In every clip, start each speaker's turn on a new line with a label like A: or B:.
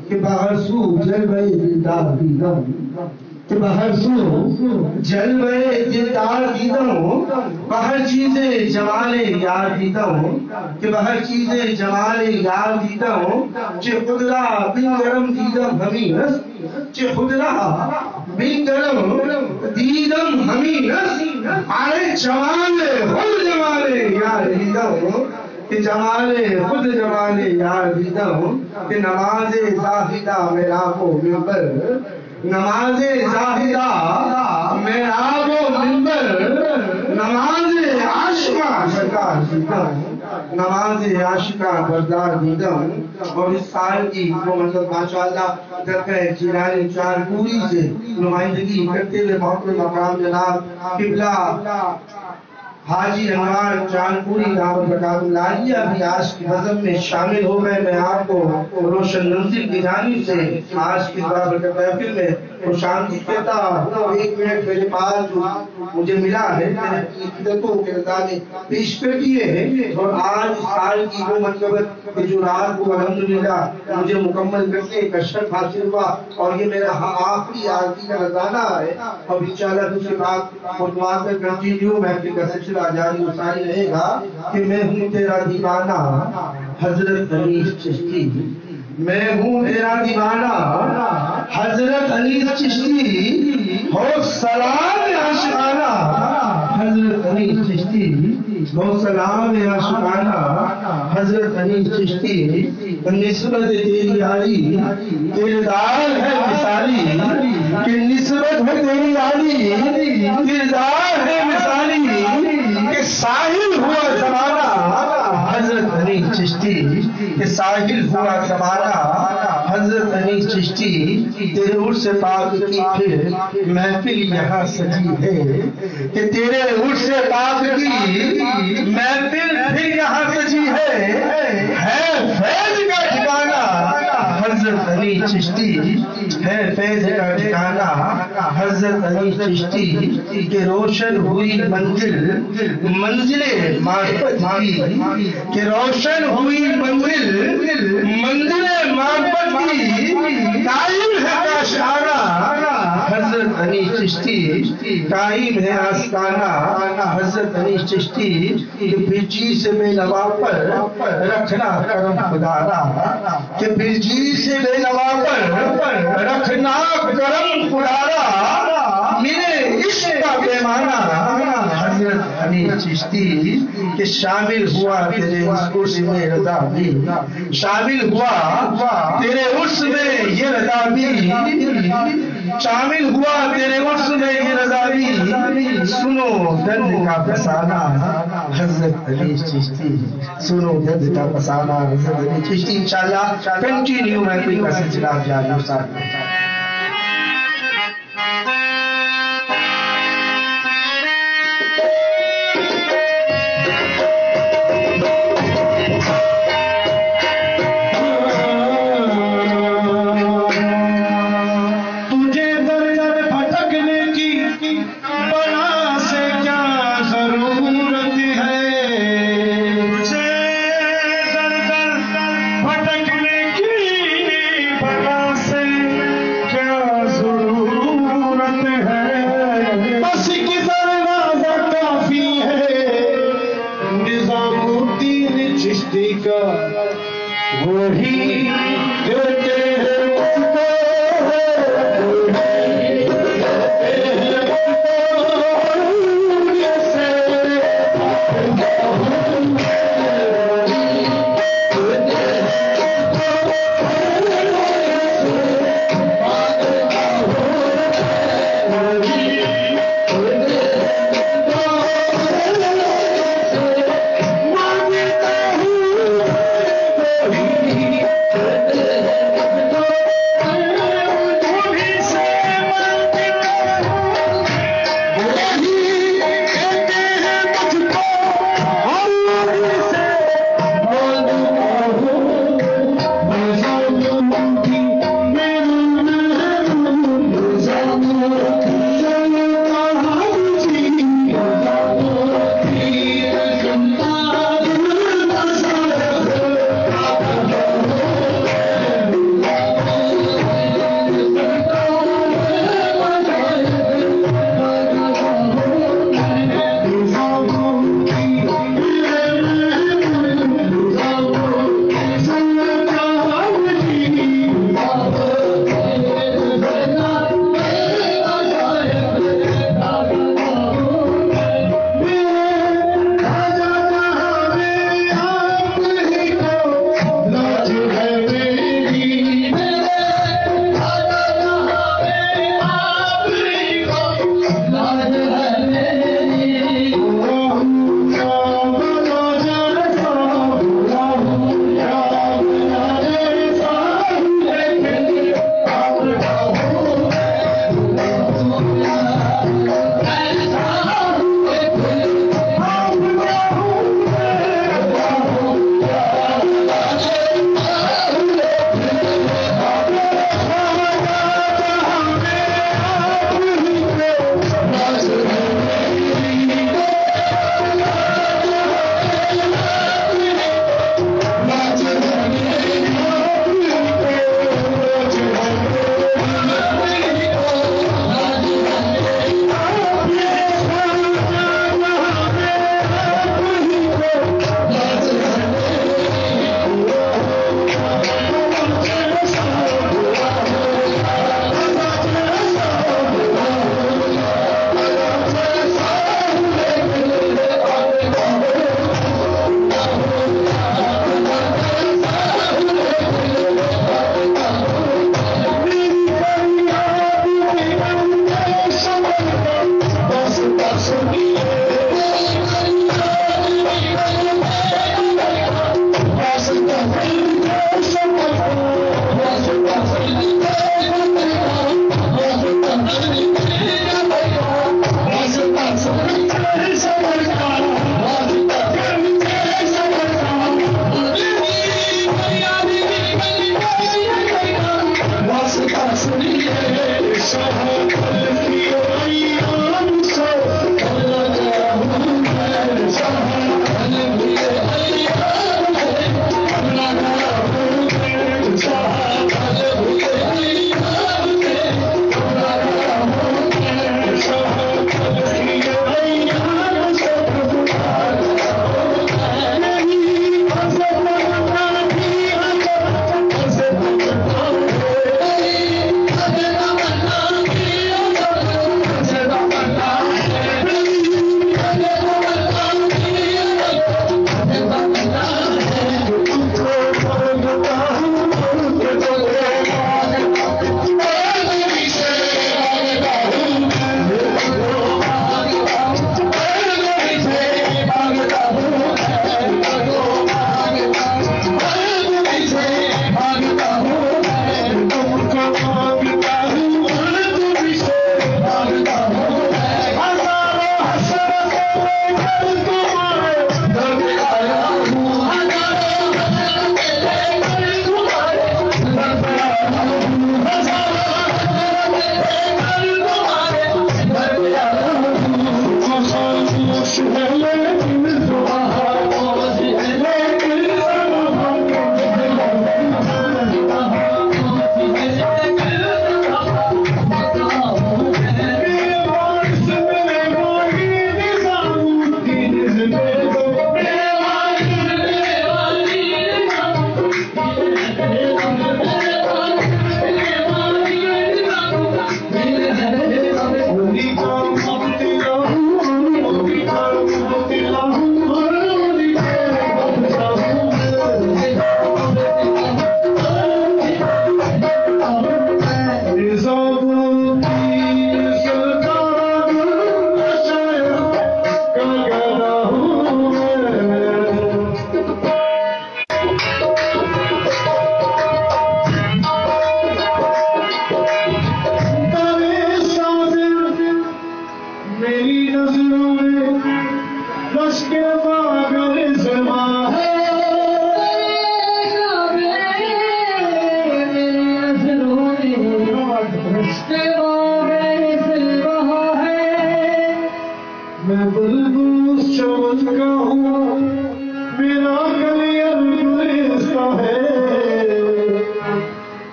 A: कि बाहर सू जलवे दिलदार दीदम कि बाहर सू जलवे दिलदार दीदम बाहर चीजें जमाले यार दीदम कि बाहर चीजें जमाले यार दीदम चे खुदरा बिन गरम दीदम हमी नस चे खुदरा बिन गरम दीदम हमी नस अरे जमाले खुद जमाले यार दीदम कि जमाले खुद जमाले यार दीदम कि नमाज़े ज़ाहिदा मेरा को मिंबर नमाज़े ज़ाहिदा मेरा को मिंबर नमाज़े आशिका सरकार दीदम नमाज़े आशिका बरदार दीदम। और इस साल की वो मतलब माशाअल्लाह दरगाह जिलानी चारपूरी से नुमाइंदगी करते हुए मोहतरम मकाम जनाब किबला हाजी अनवार चांदपुरी लाजिया भी आज की नज़म में शामिल हो गए। मैं आपको रोशन मंजिल की जानिब से आज की महफिल में खुशामदीद कहता हूँ। एक मिनट मेरे पास जो मुझे मिला है मैंने पेश कर दिए हैं और आज साल की वो मतलब जो रात को अल्हम्दुलिल्लाह मुझे मुकम्मल करके एक अशरफ हासिल हुआ और ये मेरा आखिरी आरती का नज़ारा है। और इंशाअल्लाह दूसरी बात कंटिन्यू महफिल का सिलसिला जारी उसारी रहेगा कि मैं हूँ तेरा दीवाना हजरत अली चिश्ती मैं हूँ तेरा दीवाना हजरत अली चिश्ती हो सलाम आशिकाना हजरत अली चिश्ती हो सलाम आशिकाना हजरत अली चिश्ती निस्बत तेरी आली किरदार है मिसाली कि निस्बत है तेरी आली किरदार है मिसाली कि साहिल हुआ जमाना हजरत अली चिश्ती कि साहिल हुआ जमाना हजरत अली चिश्ती तेरे उर्स पाक की फिर महफिल यहाँ सजी है कि तेरे उर्स पाक की महफिल फिर यहाँ सजी है फैज का ठिकाना हजरत अली चिश्ती है फैज का ठिकाना हजरत अली चिश्ती के रोशन हुई मंजिल मंजिले मार्फत की कि रोशन हुई मंजिल मंजिले मार्फत की कायम है काशाना हजरत अली चिश्ती कायम है आस्ताना हजरत अली चिश्ती कि फिरजी से बेनवा पर रखना करम खुदारा कि फिरजी से बेनवा पर रखना करम खुदारा मेरे इश्क का पैमाना हजरत अली चिश्ती कि शामिल हुआ तेरे उस में रज़ा भी शामिल हुआ तेरे उर्स में ये रज़ा भी शामिल हुआ तेरे उर्स में ये रज़ा भी सुनो दर्द का फसाना हजरत अली चिश्ती सुनो दर्द का फसाना हजरत अली चिश्ती। इंशाअल्लाह कंटिन्यू महफिल का सिलसिला जारी है।
B: क्या जरूरत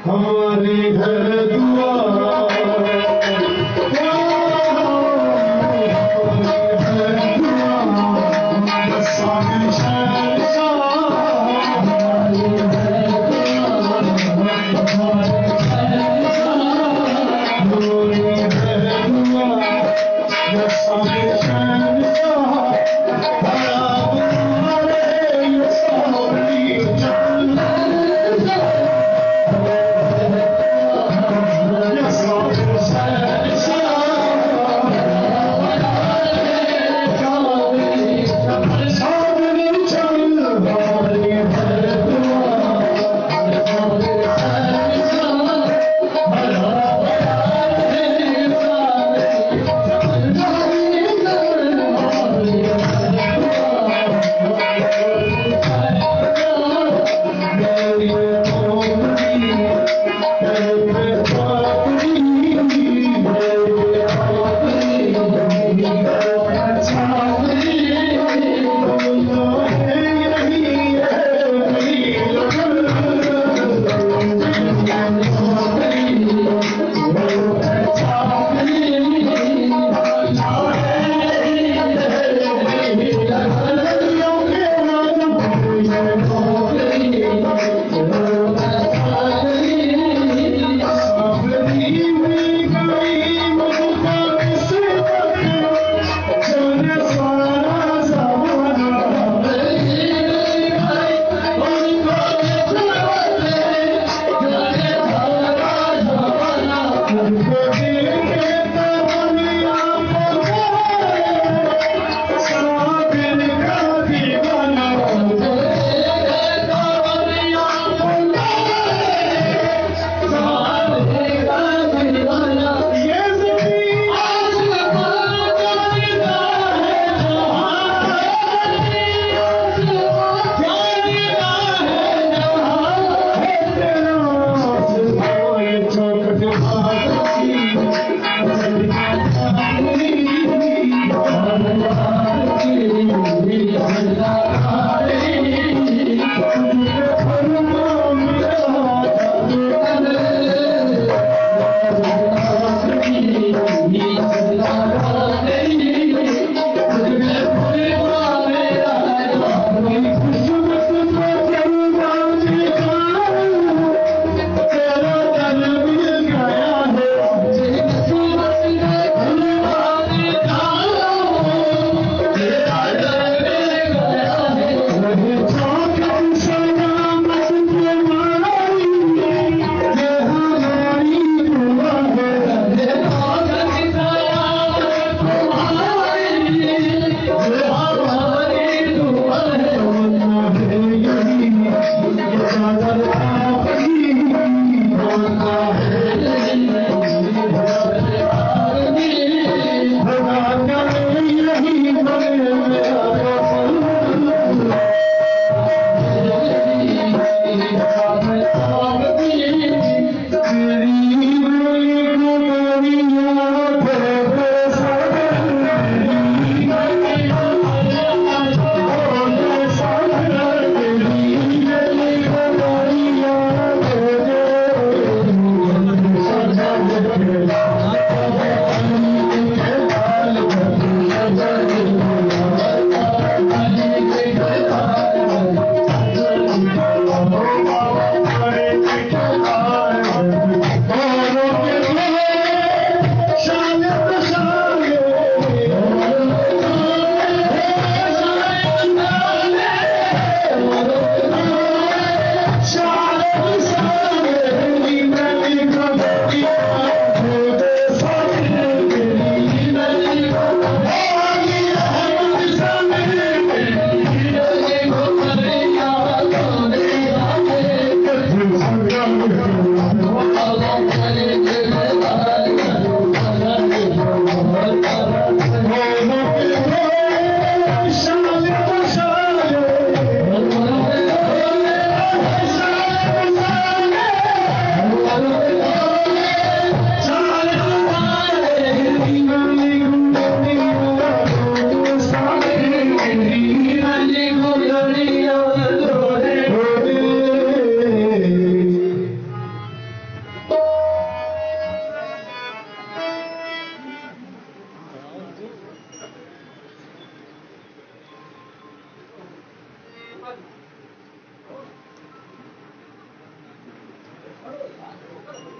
B: हमारे घर दुआ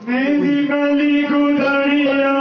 B: मेरी गली गुदड़िया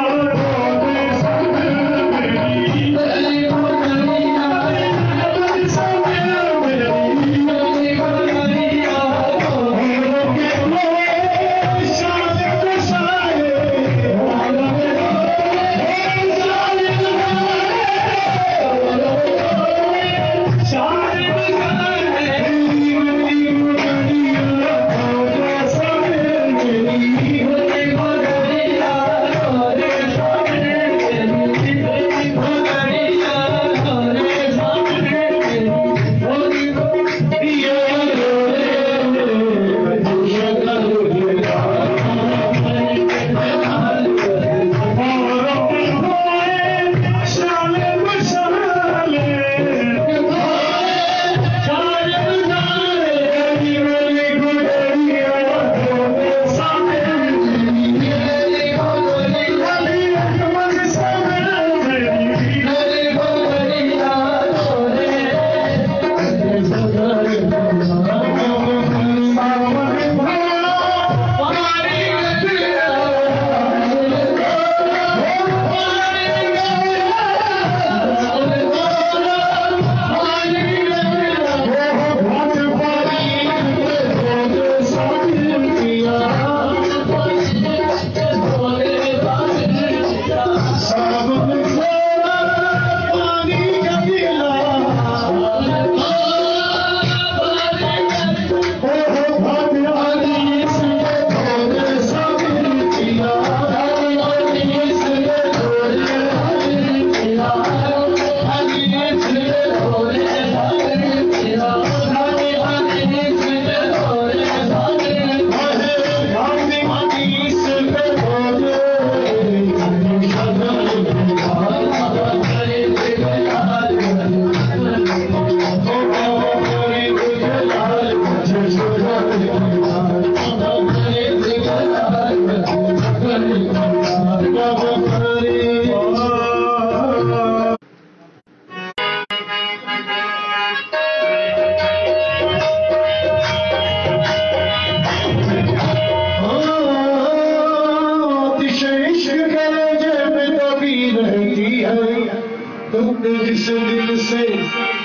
B: तुमने जिस दिल से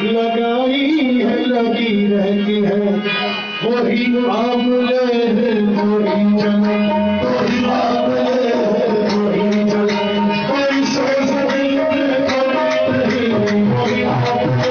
B: लगाई है लगी रहती है वही आमले है वही जन्म वही आमले है वही जन्म कोई सोच दिल में कभी नहीं वही आमले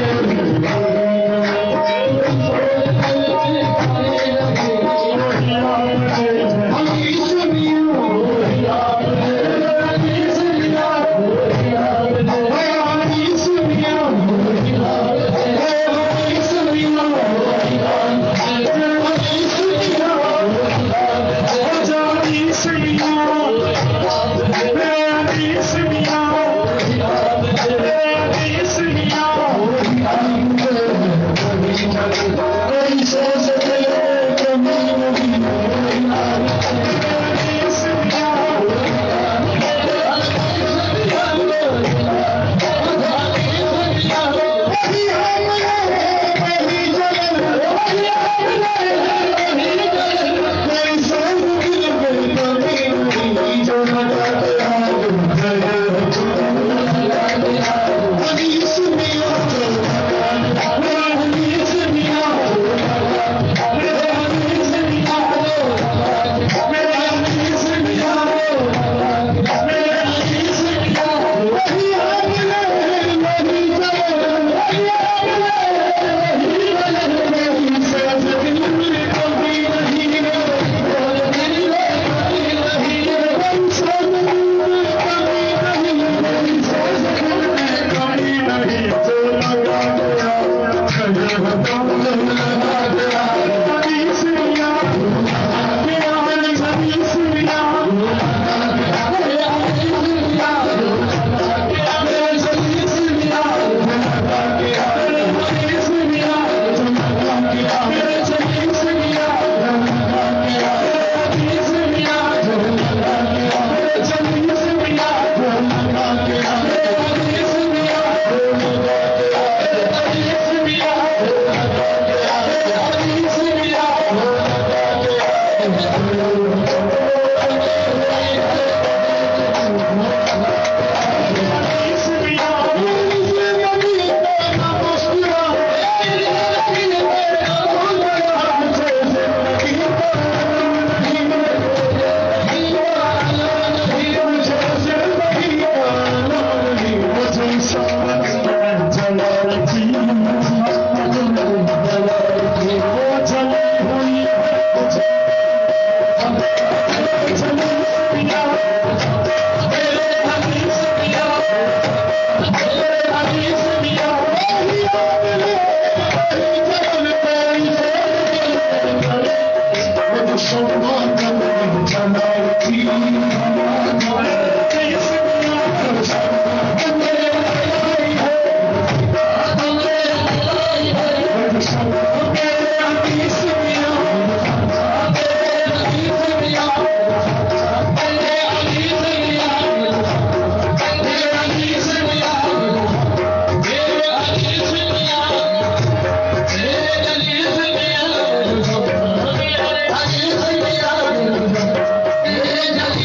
C: Thank you.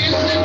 B: Thank you.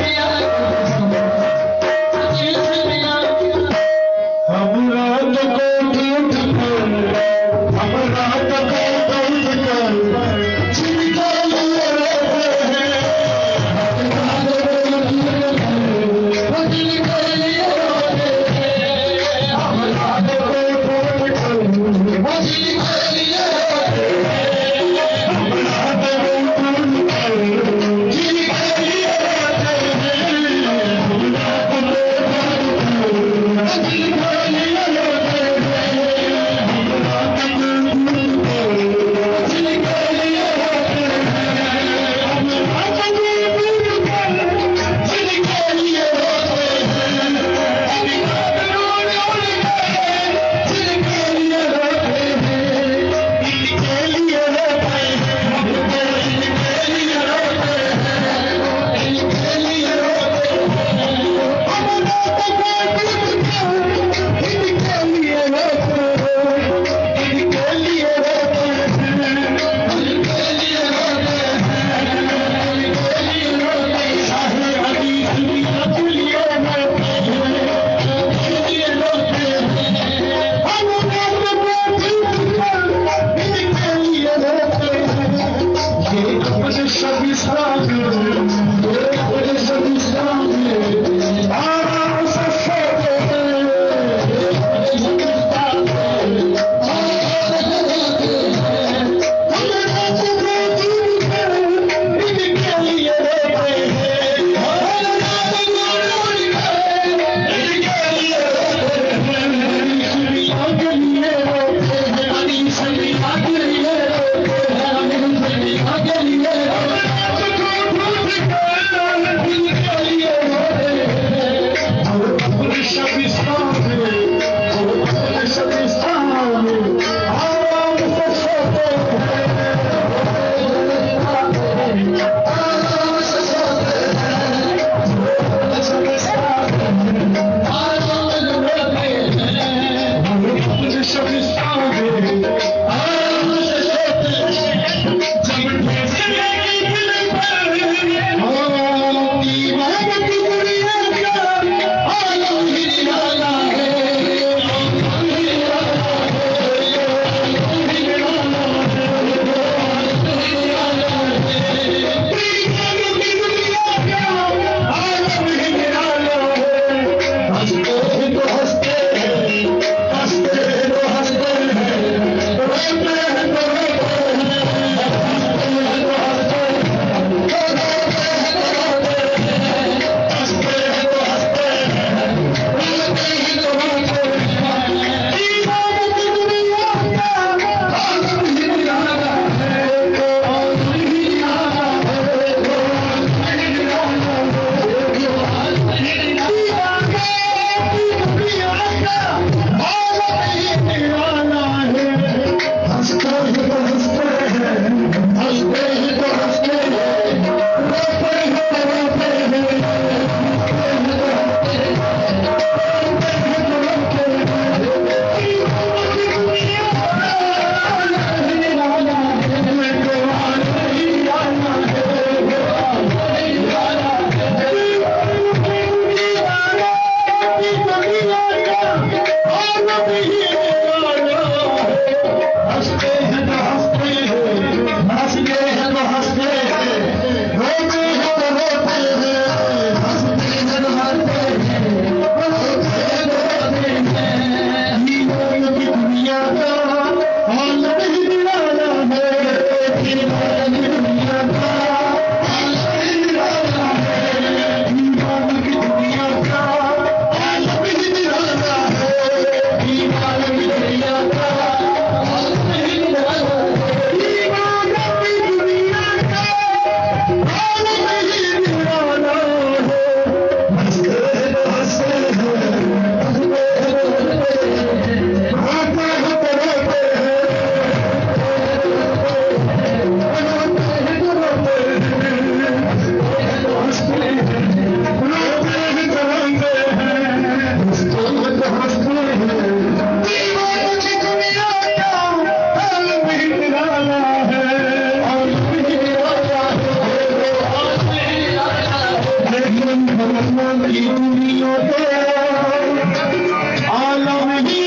B: आलम ही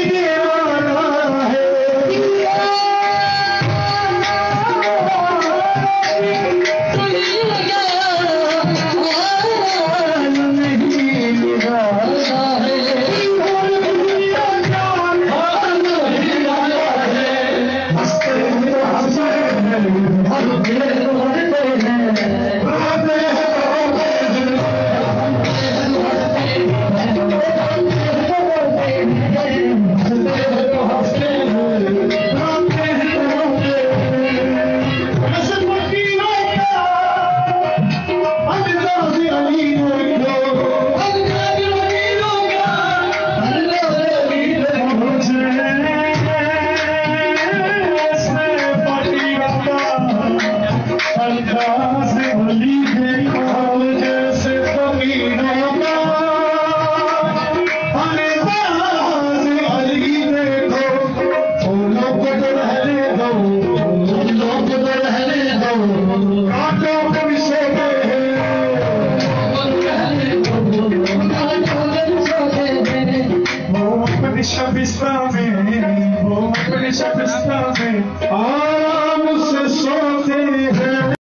B: दीवाना है। से भली गई